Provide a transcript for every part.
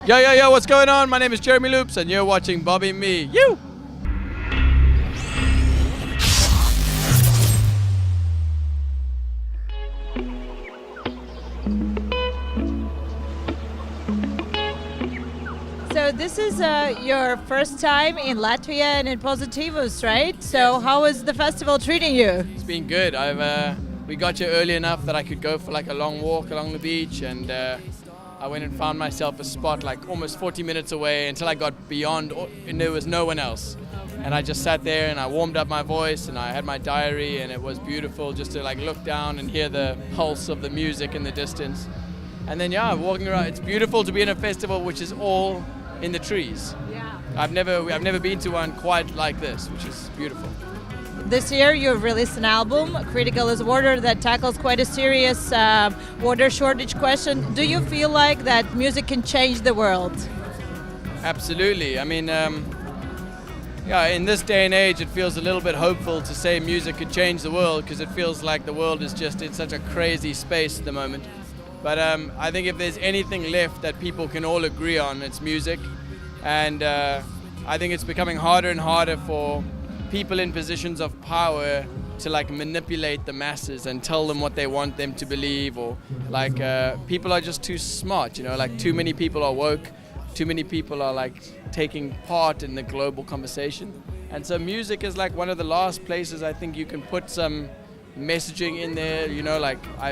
Yo, what's going on? My name is Jeremy Loops and you're watching Bobby Me. You! So this is your first time in Latvia and in Positivus, right? So how is the festival treating you? It's been good. We got here early enough that I could go for like a long walk along the beach, and I went and found myself a spot like almost 40 minutes away until I got beyond and there was no one else. And I just sat there and I warmed up my voice and I had my diary, and it was beautiful just to like look down and hear the pulse of the music in the distance. And then walking around, it's beautiful to be in a festival which is all in the trees. Yeah. I've never been to one quite like this, which is beautiful. This year you've released an album, Critical is Water, that tackles quite a serious water shortage question. Do you feel like that music can change the world? Absolutely. I mean, in this day and age it feels a little bit hopeful to say music could change the world, because it feels like the world is just in such a crazy space at the moment. But I think if there's anything left that people can all agree on, it's music. And I think it's becoming harder and harder for people in positions of power to like manipulate the masses and tell them what they want them to believe, or like people are just too smart, like too many people are woke, too many people are like taking part in the global conversation. And so music is like one of the last places I think you can put some messaging in there,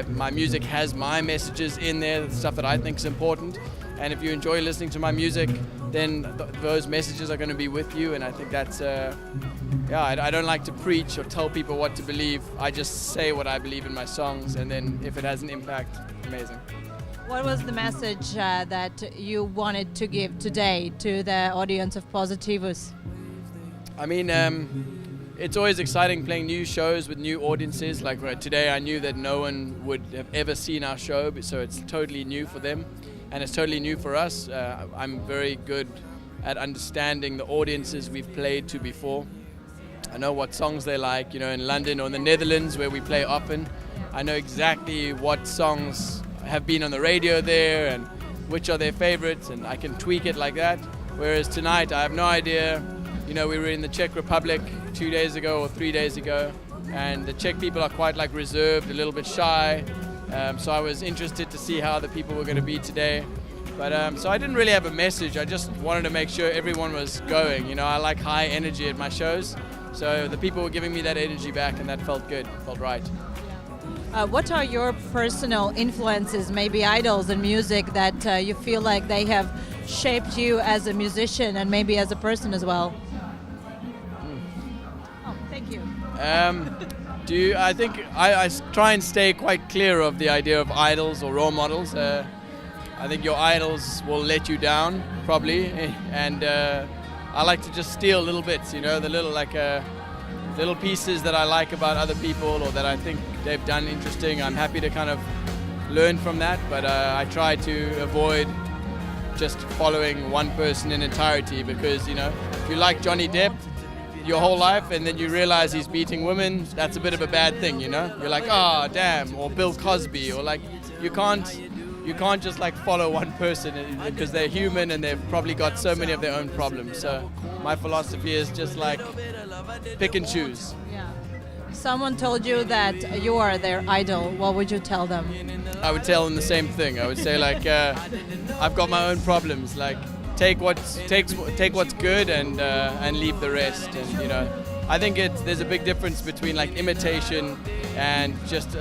my music has my messages in there, the stuff that I think is important. And if you enjoy listening to my music, then those messages are going to be with you. And I think that's, I don't like to preach or tell people what to believe. I just say what I believe in my songs, and then if it has an impact, amazing. What was the message that you wanted to give today to the audience of Positivus? I mean, it's always exciting playing new shows with new audiences. Like today I knew that no one would have ever seen our show, so it's totally new for them. And it's totally new for us. I'm very good at understanding the audiences we've played to before. I know what songs they like, in London or in the Netherlands where we play often. I know exactly what songs have been on the radio there and which are their favorites, and I can tweak it like that. Whereas tonight I have no idea. We were in the Czech Republic 2 days ago or 3 days ago, and the Czech people are quite like reserved, a little bit shy. So I was interested to see how the people were going to be today. But so I didn't really have a message. I just wanted to make sure everyone was going. I like high energy at my shows. So the people were giving me that energy back, and that felt good, felt right. What are your personal influences, maybe idols in music, that you feel like they have shaped you as a musician and maybe as a person as well? Oh, thank you. I think I try and stay quite clear of the idea of idols or role models. I think your idols will let you down, probably, and I like to just steal little bits, the little pieces that I like about other people or that I think they've done interesting. I'm happy to kind of learn from that, but I try to avoid just following one person in entirety, because if you like Johnny Depp your whole life and then you realize he's beating women, that's a bit of a bad thing, You're like, oh damn, or Bill Cosby, or like you can't just like follow one person, because they're human and they've probably got so many of their own problems. So my philosophy is just like pick and choose. Yeah. Someone told you that you are their idol. What would you tell them? I would tell them the same thing. I would say like, I've got my own problems. Like take what's good and leave the rest. And I think there's a big difference between like imitation and just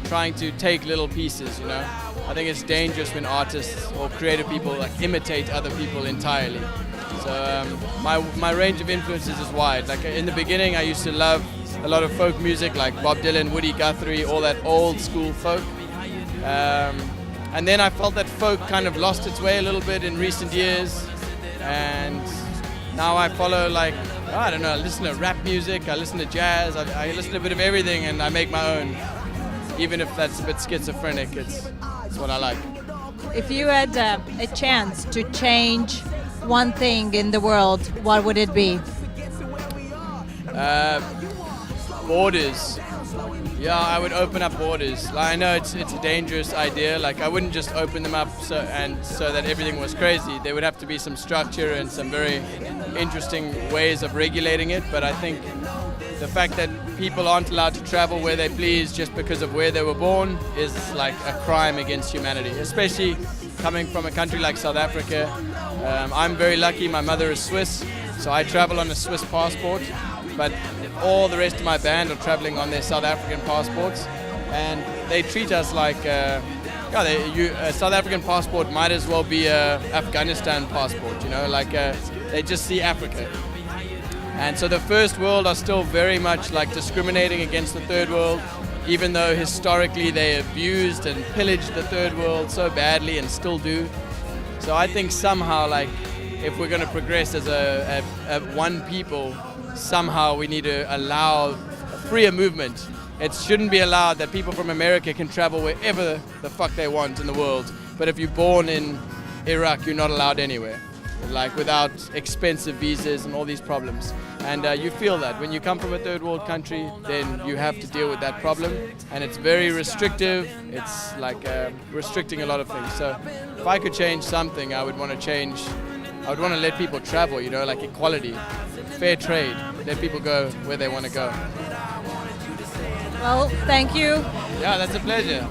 trying to take little pieces. I think it's dangerous when artists or creative people like imitate other people entirely. So my range of influences is wide. Like in the beginning, I used to love a lot of folk music, like Bob Dylan, Woody Guthrie, all that old school folk. And then I felt that folk kind of lost its way a little bit in recent years. And now I follow I listen to rap music, I listen to jazz, I listen to a bit of everything, and I make my own. Even if that's a bit schizophrenic, it's what I like. If you had a chance to change one thing in the world, what would it be? Borders. Yeah, I would open up borders. Like, I know it's a dangerous idea. Like, I wouldn't just open them up so that everything was crazy. There would have to be some structure and some very interesting ways of regulating it. But I think the fact that people aren't allowed to travel where they please just because of where they were born is like a crime against humanity, especially coming from a country like South Africa. I'm very lucky. My mother is Swiss, so I travel on a Swiss passport. But all the rest of my band are traveling on their South African passports, and they treat us like a South African passport might as well be a Afghanistan passport, you know, like they just see Africa. And so the first world are still very much like discriminating against the third world, even though historically they abused and pillaged the third world so badly and still do. So I think somehow, like, if we're going to progress as a one people, somehow we need to allow freer movement. It shouldn't be allowed that people from America can travel wherever the fuck they want in the world. But if you're born in Iraq, you're not allowed anywhere, like without expensive visas and all these problems. And you feel that when you come from a third world country, then you have to deal with that problem. And it's very restrictive. It's like restricting a lot of things. So if I could change something, I would want to let people travel, you know, like equality, fair trade, let people go where they want to go. Well, thank you. Yeah, that's a pleasure.